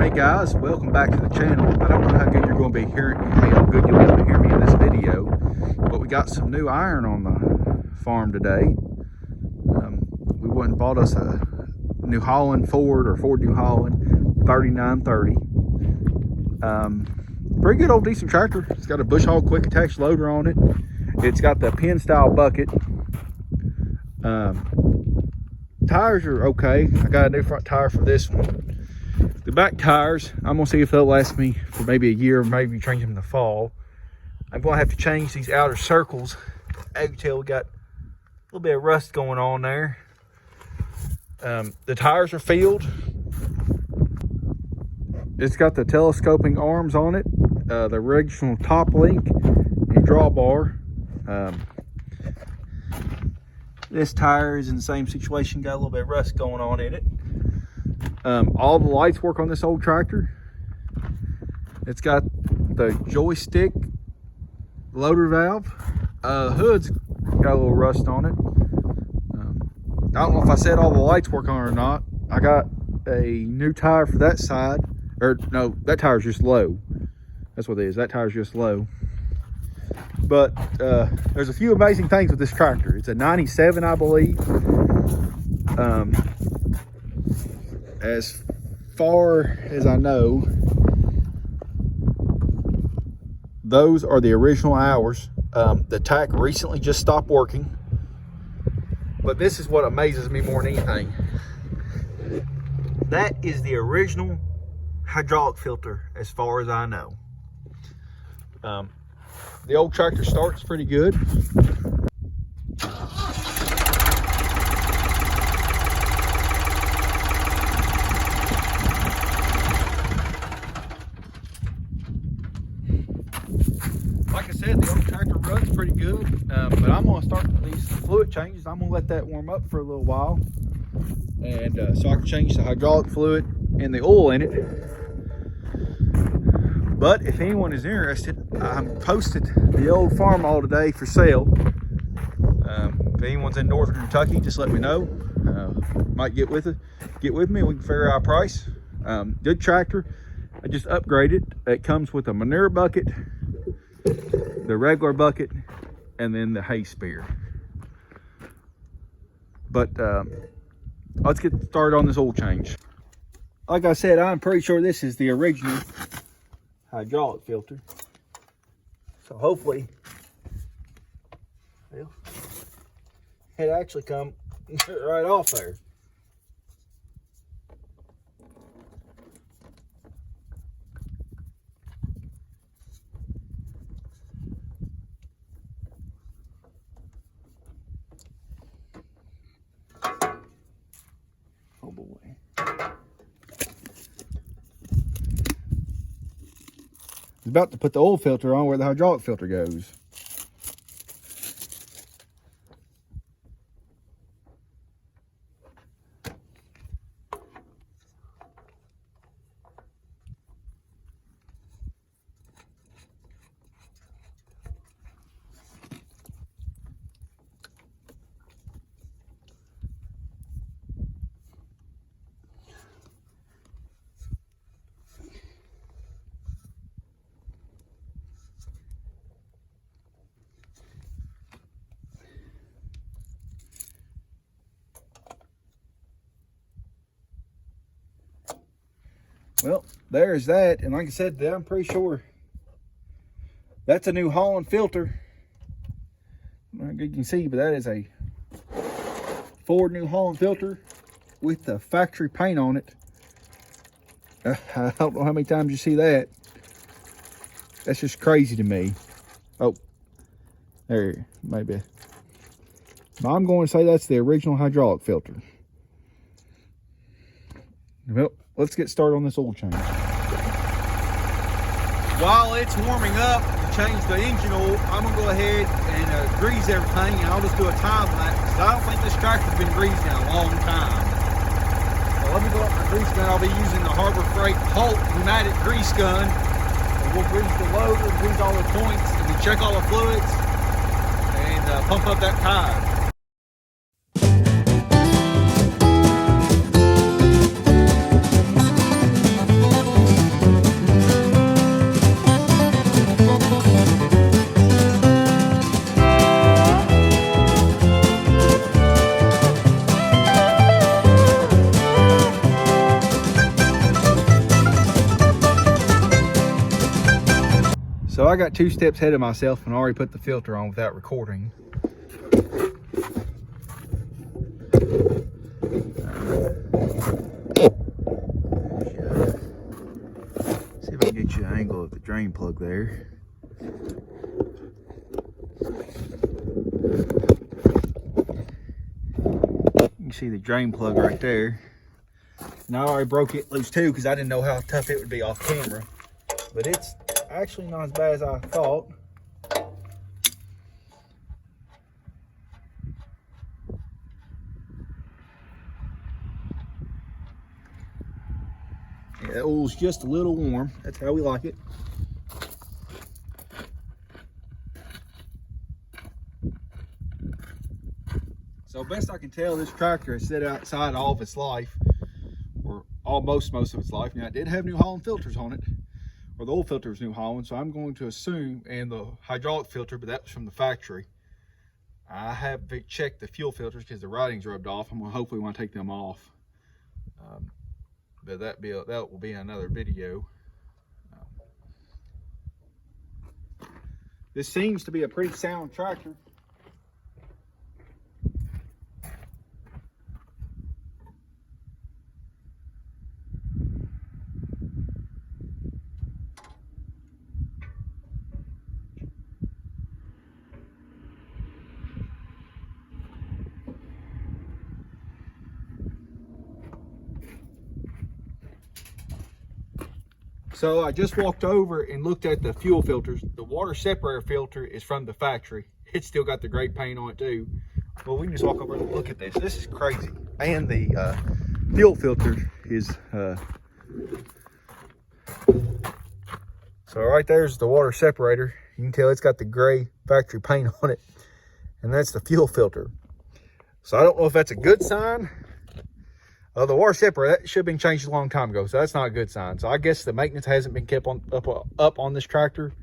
Hey guys, welcome back to the channel. I don't know how good you're going to be hearing me, how good you'll be able to hear me in this video, but we got some new iron on the farm today. We went and bought us a New Holland Ford, or Ford New Holland 3930. Pretty good old decent tractor. It's got a bush hog quick attach loader on it. It's got the pin style bucket. Tires are okay. I got a new front tire for this one. The back tires, I'm gonna see if they'll last me for maybe a year, maybe change them in the fall. I'm gonna have to change these outer circles. As you can tell, we got a little bit of rust going on there. The tires are filled. It's got the telescoping arms on it, the original top link and drawbar. This tire is in the same situation, got a little bit of rust going on in it. All the lights work on this old tractor. It's got the joystick loader valve. Hood's got a little rust on it. I don't know if I said all the lights work on it or not. I got a new tire for that side. Or no, that tire's just low. That's what it is. That tire's just low. But there's a few amazing things with this tractor. It's a 97, I believe. As far as I know, those are the original hours. The tack recently just stopped working. But this is what amazes me more than anything. That is the original hydraulic filter, as far as I know. The old tractor starts pretty good. Like I said, the old tractor runs pretty good, but I'm going to start these fluid changes. I'm going to let that warm up for a little while, and so I can change the hydraulic fluid and the oil in it. But if anyone is interested, I posted the old farm all today for sale. If anyone's in northern Kentucky, just let me know. Might get with me. We can figure out a price. Good tractor. I just upgraded. It comes with a manure bucket, the regular bucket, and then the hay spear. But let's get started on this oil change. Like I said, I'm pretty sure this is the original hydraulic filter. So hopefully, well, it actually come right off there. Oh boy. He's about to put the oil filter on where the hydraulic filter goes. Well, there's that. And like I said, I'm pretty sure that's a New Holland filter. I don't know if you can see, but that is a Ford New Holland filter with the factory paint on it. I don't know how many times you see that. That's just crazy to me. Oh, there, maybe. I'm going to say that's the original hydraulic filter. Well, let's get started on this oil change. While it's warming up to change the engine oil, I'm going to go ahead and grease everything, and I'll just do a time lapse because I don't think this tractor's been greased in a long time. So let me go up my grease gun. I'll be using the Harbor Freight Holt pneumatic grease gun. And we'll grease the loader, grease all the points, and then check all the fluids and pump up that tire. So I got 2 steps ahead of myself and already put the filter on without recording. See if I can get you an angle of the drain plug there. You can see the drain plug right there. And I already broke it loose too because I didn't know how tough it would be off camera. But it's actually not as bad as I thought. Yeah, that oil's just a little warm. That's how we like it. So best I can tell, this tractor has set outside all of its life, or almost most of its life. Now it did have New Holland filters on it, or the oil filter was New Holland, so I'm going to assume, and the hydraulic filter, but that was from the factory. I have checked the fuel filters because the writing's rubbed off. I'm gonna hopefully want to take them off, but that will be another video. This seems to be a pretty sound tractor. So I just walked over and looked at the fuel filters. The water separator filter is from the factory. It's still got the gray paint on it too. Well, we can just walk over and look at this. This is crazy. And the fuel filter is, so right there's the water separator. You can tell it's got the gray factory paint on it. And that's the fuel filter. So I don't know if that's a good sign. The water separator, that should have been changed a long time ago, so that's not a good sign. So I guess the maintenance hasn't been kept up on this tractor.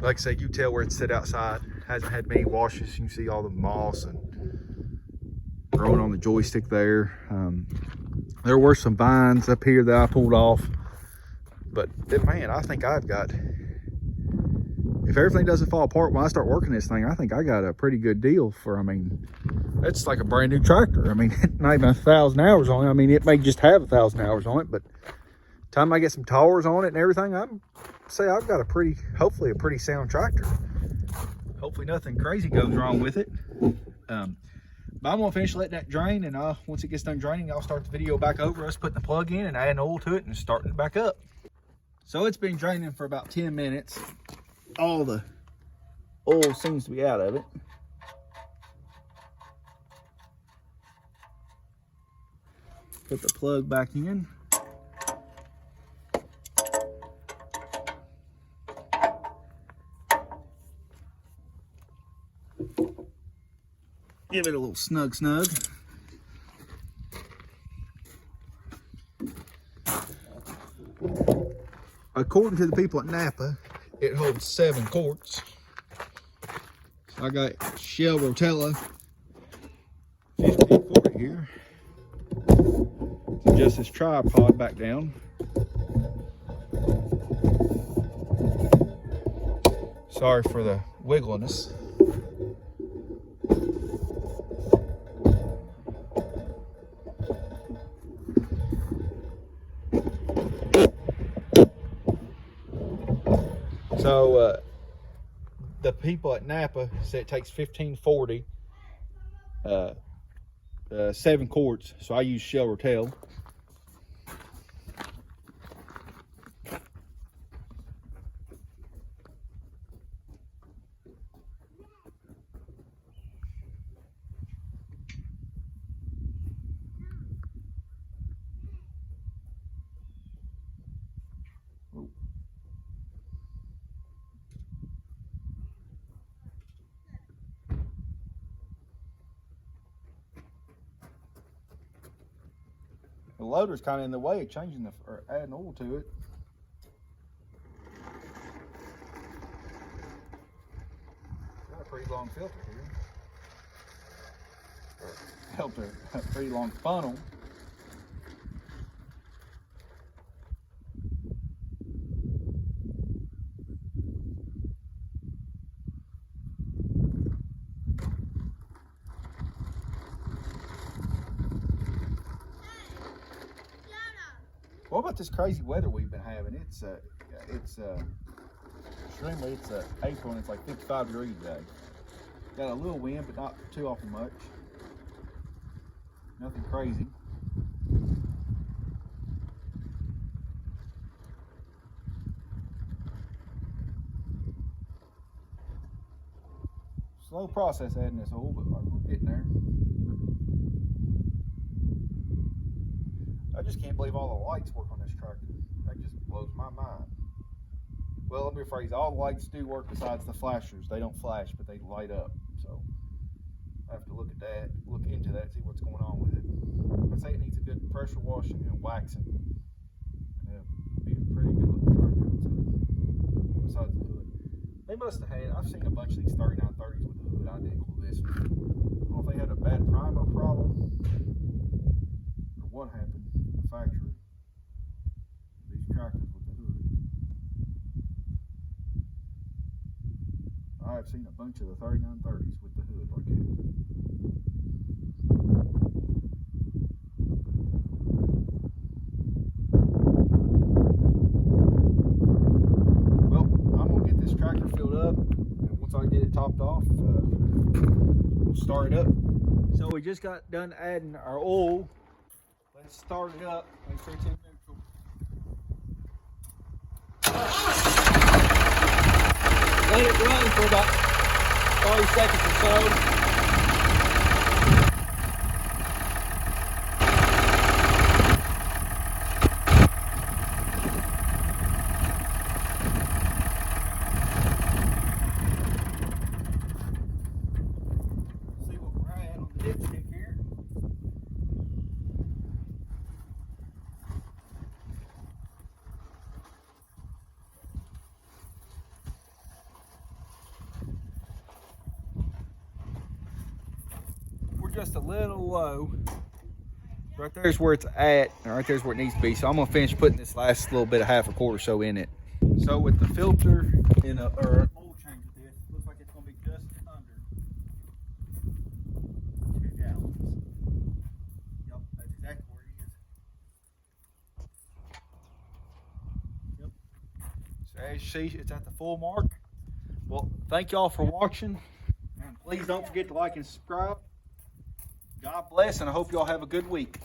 Like I said, you tell where it's set outside. Hasn't had many washes. You can see all the moss and growing on the joystick there. There were some vines up here that I pulled off. But man, I think I've got, if everything doesn't fall apart when I start working this thing, I think I got a pretty good deal for, I mean, it's like a brand new tractor. I mean, not even 1,000 hours on it. I mean, it may just have 1,000 hours on it, but time I get some towers on it and everything, I'd say I've got a pretty, hopefully a pretty sound tractor. Hopefully nothing crazy goes wrong with it. But I'm gonna finish letting that drain, and once it gets done draining, I'll start the video back over us putting the plug in and adding oil to it and starting it back up. So it's been draining for about 10 minutes. All the oil seems to be out of it. Put the plug back in. Give it a little snug. According to the people at Napa, it holds 7 quarts. So I got Shell Rotella 1540 here. Adjust this tripod back down. Sorry for the wiggliness. So the people at Napa say it takes 1540, 7 quarts. So I use Shell Rotella. The loader's kind of in the way of changing or adding oil to it. Got a pretty long filter here. A pretty long funnel. What about this crazy weather we've been having? It's April and it's like 55 degrees today. Got a little wind, but not too awful much. Nothing crazy. Slow process adding this oil, but we're getting there. I just can't believe all the lights work on this tractor. That just blows my mind. Well, let me rephrase, all the lights do work besides the flashers. They don't flash, but they light up. So I have to look at that, look into that, see what's going on with it. I'd say it needs a good pressure washing and waxing. And it'll be a pretty good looking tractor, besides the hood. They must have had, I've seen a bunch of these 3930s with the hood identical to this one. I don't know if they had a bad primer problem or what happened in the factory. These tractors with the hood. I've seen a bunch of the 3930s with the hood like that. Tractor filled up, and once I get it topped off, we'll start it up. So we just got done adding our oil. Let's start it up. Make sure it's in neutral. Let it run for about 30 seconds or so. Just a little low. Right there's where it's at, and right there's where it needs to be. So I'm gonna finish putting this last little bit of half a quart or so in it. So with the filter in a or an oil change with this, looks like it's gonna be just under 2 gallons. Yep, that's exactly where it is. Yep. So as you see, it's at the full mark. Well, thank y'all for watching, and please don't forget to like and subscribe. God bless, and I hope y'all have a good week.